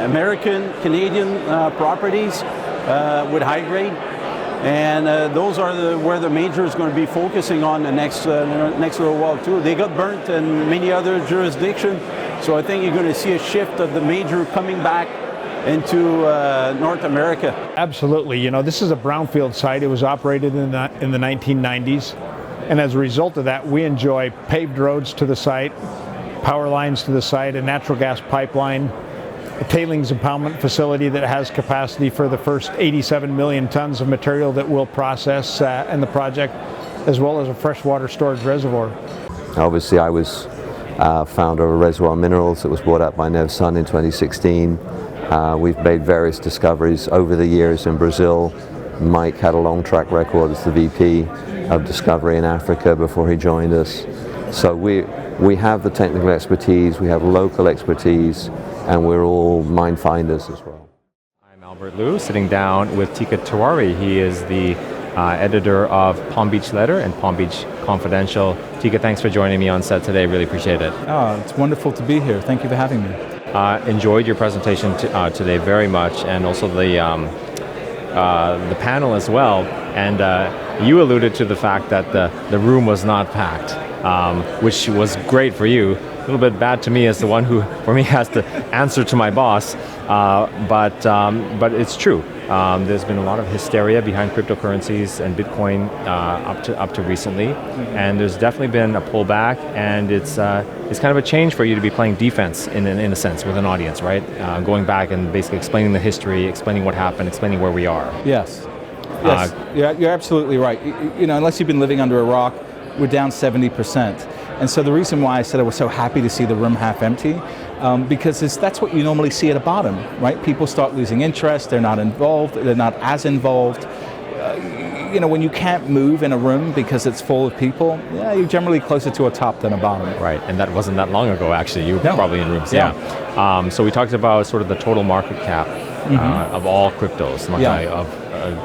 American, Canadian properties with high grade. And those are where the major is going to be focusing on the next little while too. They got burnt in many other jurisdictions, so I think you're going to see a shift of the major coming back into North America. Absolutely. You know, this is a brownfield site. It was operated in the 1990s, and as a result of that, we enjoy paved roads to the site, power lines to the site, a natural gas pipeline, a tailings impoundment facility that has capacity for the first 87 million tons of material that we'll process in the project, as well as a freshwater storage reservoir. Obviously, I was founder of Reservoir Minerals that was bought out by Nevsun in 2016. We've made various discoveries over the years in Brazil. Mike had a long track record as the VP of Discovery in Africa before he joined us. So we have the technical expertise, we have local expertise, and we're all mine finders as well. I'm Albert Liu, sitting down with Teeka Tiwari. He is the editor of Palm Beach Letter and Palm Beach Confidential. Teeka, thanks for joining me on set today. Really appreciate it. Oh, it's wonderful to be here. Thank you for having me. Enjoyed your presentation today very much, and also the panel as well. And you alluded to the fact that the room was not packed, which was great for you. A little bit bad to me as the one who, for me, has to answer to my boss. But it's true. There's been a lot of hysteria behind cryptocurrencies and Bitcoin up to recently, and there's definitely been a pullback. And it's kind of a change for you to be playing defense in a sense with an audience, right? Going back and basically explaining the history, explaining what happened, explaining where we are. Yes. You're absolutely right. You know, unless you've been living under a rock, we're down 70%. And so the reason why I said I was so happy to see the room half empty, because that's what you normally see at a bottom, right? People start losing interest, they're not involved, they're not as involved. You know, when you can't move in a room because it's full of people, yeah, you're generally closer to a top than a bottom. Right, and that wasn't that long ago, actually. You were probably in rooms, yeah. So we talked about sort of the total market cap of all cryptos,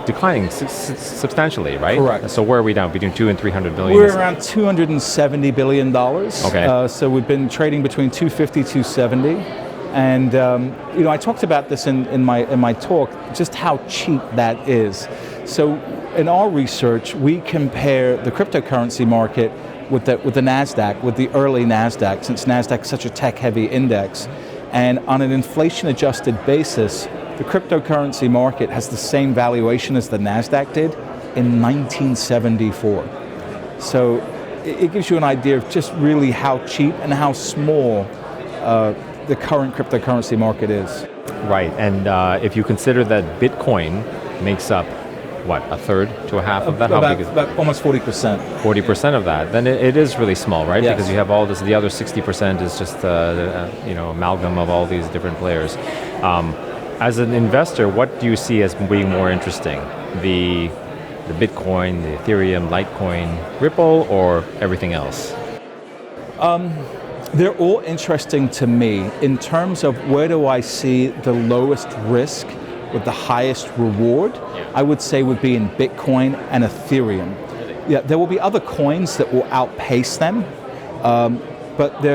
declining substantially, right? Correct. So where are we now? Between 200 and 300 billion? We're around $270 billion. Okay. So we've been trading between 250, 270. And you know, I talked about this in my talk, just how cheap that is. So in our research, we compare the cryptocurrency market with the NASDAQ, with the early NASDAQ, since NASDAQ is such a tech-heavy index. And on an inflation-adjusted basis, the cryptocurrency market has the same valuation as the NASDAQ did in 1974. So it gives you an idea of just really how cheap and how small the current cryptocurrency market is. Right, and if you consider that Bitcoin makes up, what, a third to a half of that? How big is it? About almost 40%. 40% of that, then it is really small, right? Yes. Because you have all this, the other 60% is just you know, amalgam of all these different players. As an investor, what do you see as being more interesting? The Bitcoin, the Ethereum, Litecoin, Ripple, or everything else? They're all interesting to me in terms of where do I see the lowest risk with the highest reward. I would say would be in Bitcoin and Ethereum. Yeah, there will be other coins that will outpace them, but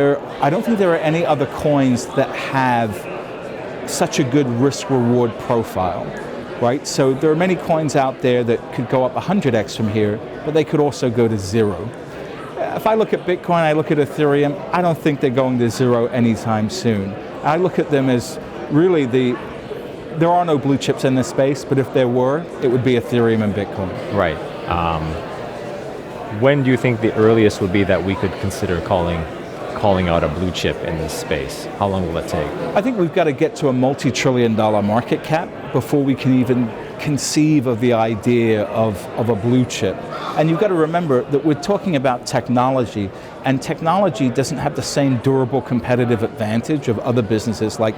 I don't think there are any other coins that have such a good risk-reward profile, right? So there are many coins out there that could go up 100x from here, but they could also go to zero. If I look at Bitcoin, I look at Ethereum, I don't think they're going to zero anytime soon. I look at them as really there are no blue chips in this space, but if there were, it would be Ethereum and Bitcoin. Right. When do you think the earliest would be that we could consider calling out a blue chip in this space? How long will it take? I think we've got to get to a multi-trillion-dollar market cap before we can even conceive of the idea of a blue chip. And you've got to remember that we're talking about technology, and technology doesn't have the same durable competitive advantage of other businesses like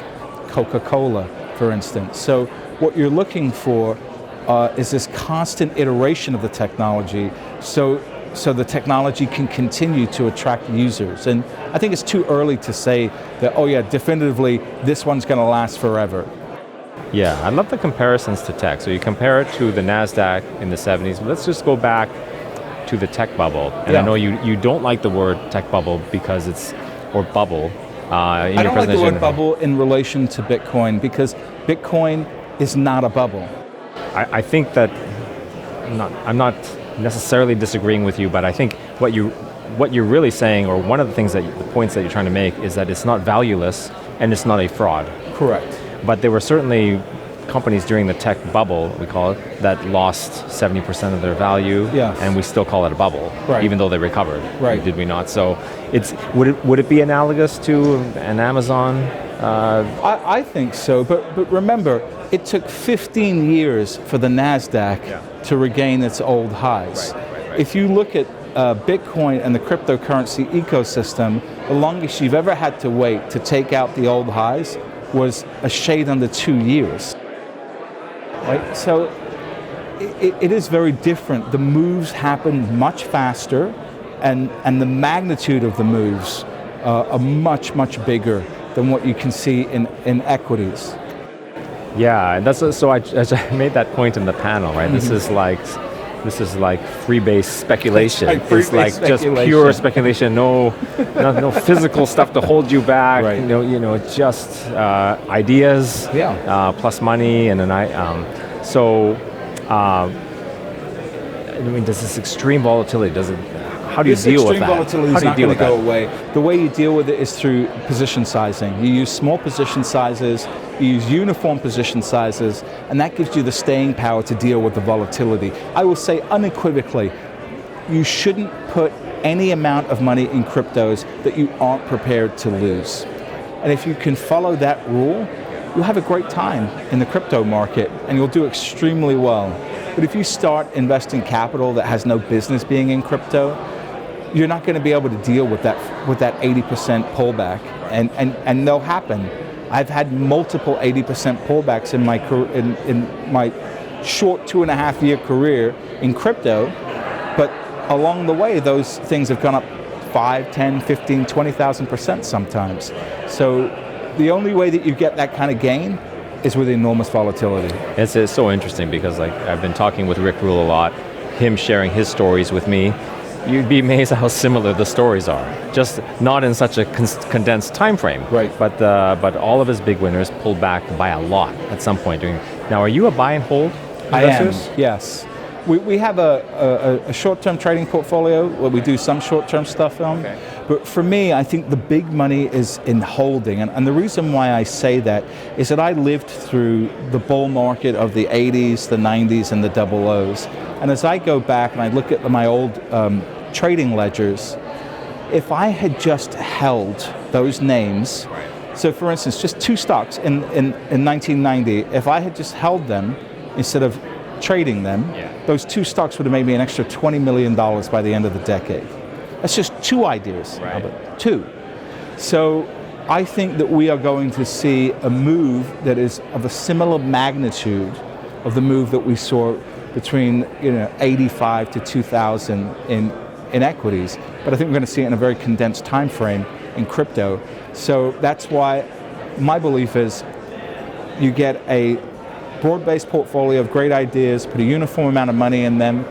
Coca-Cola, for instance. So what you're looking for is this constant iteration of the technology, so the technology can continue to attract users. And I think it's too early to say that, oh yeah, definitively this one's going to last forever. Yeah, I love the comparisons to tech. So you compare it to the NASDAQ in the 70s, but let's just go back to the tech bubble. And I know you don't like the word tech bubble because or bubble, in I your don't like the presentation. word bubble in relation to Bitcoin because Bitcoin is not a bubble. I think that I'm not necessarily disagreeing with you, but I think what you're really saying, or one of the points that you're trying to make, is that it's not valueless and it's not a fraud. Correct. But there were certainly companies during the tech bubble, we call it, that lost 70% of their value, Yes. and we still call it a bubble, Right. even though they recovered. Right. Did we not? So would it be analogous to an Amazon? I think so, but remember, it took 15 years for the NASDAQ to regain its old highs. Right. If you look at Bitcoin and the cryptocurrency ecosystem, the longest you've ever had to wait to take out the old highs was a shade under 2 years. Right? So it is very different. The moves happen much faster, and the magnitude of the moves are much, much bigger than what you can see in equities. Yeah, and as I made that point in the panel, right? This is like free-base speculation. Right, It's like free-base just speculation. pure speculation. No physical stuff to hold you back. Right. Just ideas. Yeah. Plus money and does this extreme volatility? How do you deal with that? Extreme volatility How is do you not deal going to with go that? away. The way you deal with it is through position sizing. You use small position sizes, you use uniform position sizes, and that gives you the staying power to deal with the volatility. I will say unequivocally, you shouldn't put any amount of money in cryptos that you aren't prepared to lose. And if you can follow that rule, you'll have a great time in the crypto market and you'll do extremely well. But if you start investing capital that has no business being in crypto, you're not going to be able to deal with that 80% pullback, and they'll happen. I've had multiple 80% pullbacks in my short 2.5-year career in crypto, but along the way those things have gone up 5, 10, 15, 20,000% sometimes. So the only way that you get that kind of gain is with enormous volatility. It's so interesting because I've been talking with Rick Rule a lot, him sharing his stories with me. You'd be amazed at how similar the stories are, just not in such a condensed time frame. Right. But all of his big winners pulled back by a lot at some point. Now, are you a buy and hold investors? I am, yes. We have a short-term trading portfolio where we do some short-term stuff on. Okay. But for me, I think the big money is in holding. And the reason why I say that is that I lived through the bull market of the 80s, the 90s, and the double O's. And as I go back and I look at my old trading ledgers, if I had just held those names, so for instance, just 2 stocks in 1990, if I had just held them instead of trading them, those 2 stocks would have made me an extra $20 million by the end of the decade. That's just 2 ideas, Albert, 2. So I think that we are going to see a move that is of a similar magnitude of the move that we saw between 85 to 2000 in equities, but I think we're going to see it in a very condensed time frame in crypto. So that's why my belief is you get a broad-based portfolio of great ideas, put a uniform amount of money in them,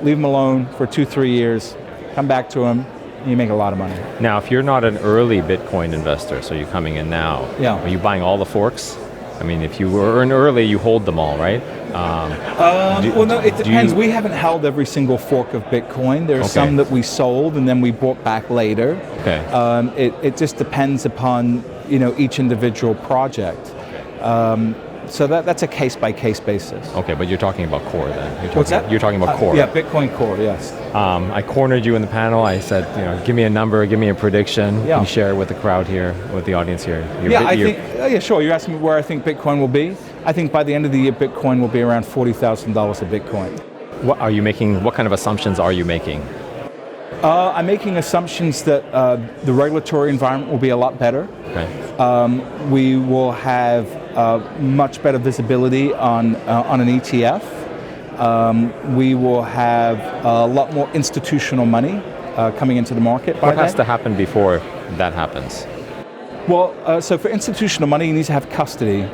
leave them alone for 2-3 years, come back to them, and you make a lot of money. Now, if you're not an early Bitcoin investor, so you're coming in now, are you buying all the forks? I mean, if you were in early, you hold them all, right? No, it depends. We haven't held every single fork of Bitcoin. There are some that we sold and then we bought back later. Okay. It just depends upon each individual project. So that's a case-by-case basis. Okay, but you're talking about core then. What's that? You're talking about core. Yeah, Bitcoin core, yes. I cornered you in the panel. I said, give me a number, give me a prediction. Yeah. Can you share it with the crowd here, with the audience here? Sure. You're asking me where I think Bitcoin will be? I think by the end of the year, Bitcoin will be around $40,000 a Bitcoin. What are you making? What kind of assumptions are you making? I'm making assumptions that the regulatory environment will be a lot better. Okay. We will have much better visibility on an ETF. We will have a lot more institutional money coming into the market. What has to happen before that happens? Well, so for institutional money, you need to have custody,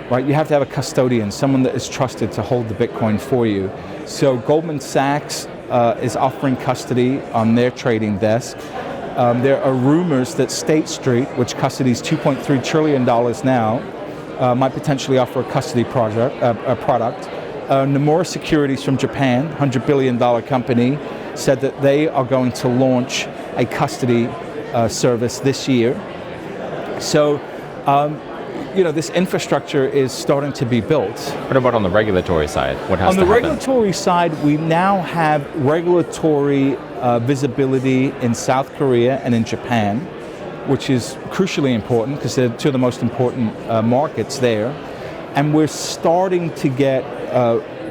right? You have to have a custodian, someone that is trusted to hold the Bitcoin for you. So Goldman Sachs is offering custody on their trading desk. There are rumors that State Street, which custodies $2.3 trillion now, might potentially offer a custody product. Nomura Securities from Japan, $100 billion company, said that they are going to launch a custody service this year. So, this infrastructure is starting to be built. What about on the regulatory side? What has on to the happen? regulatory side, we now have regulatory visibility in South Korea and in Japan, which is crucially important because they're two of the most important markets there. And we're starting to get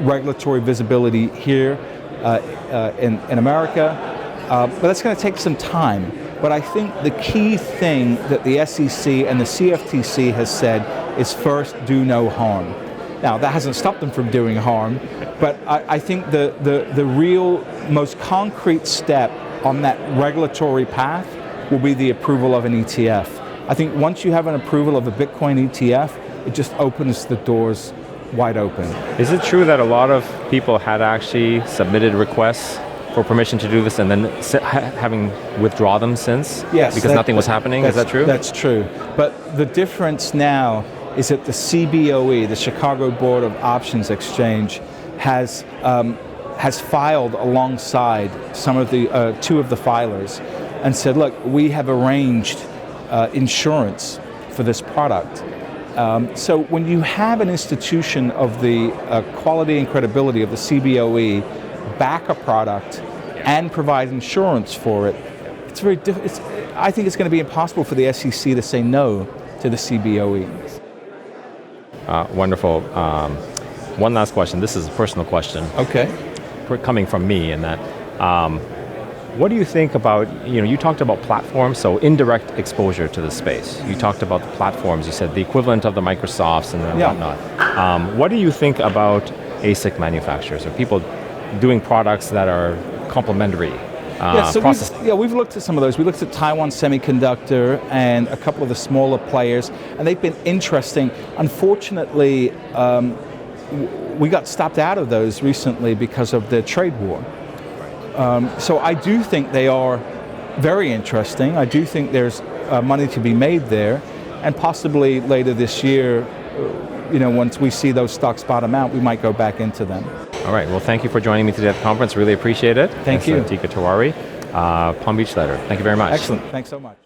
regulatory visibility here in America, but that's going to take some time. But I think the key thing that the SEC and the CFTC has said is first, do no harm. Now, that hasn't stopped them from doing harm, but I think the real, most concrete step on that regulatory path will be the approval of an ETF. I think once you have an approval of a Bitcoin ETF, it just opens the doors wide open. Is it true that a lot of people had actually submitted requests for permission to do this and then having withdraw them since? Yes. Because nothing was happening? Is that true? That's true. But the difference now is that the CBOE, the Chicago Board of Options Exchange, has filed alongside some of the two of the filers and said, look, we have arranged insurance for this product. So when you have an institution of the quality and credibility of the CBOE back a product and provide insurance for it, it's very I think it's going to be impossible for the SEC to say no to the CBOE. Wonderful. One last question. This is a personal question. Okay. Coming from me, in that, what do you think about, you talked about platforms, so indirect exposure to the space. You talked about the platforms, you said the equivalent of the Microsofts and whatnot. What do you think about ASIC manufacturers or people doing products that are complementary? We've looked at some of those. We looked at Taiwan Semiconductor and a couple of the smaller players, and they've been interesting. Unfortunately, we got stopped out of those recently because of the trade war. So I do think they are very interesting. I do think there's money to be made there, and possibly later this year, once we see those stocks bottom out, we might go back into them. All right. Well, thank you for joining me today at the conference. Really appreciate it. Thank you. Teeka Tiwari, Palm Beach Letter. Thank you very much. Excellent. Thanks so much.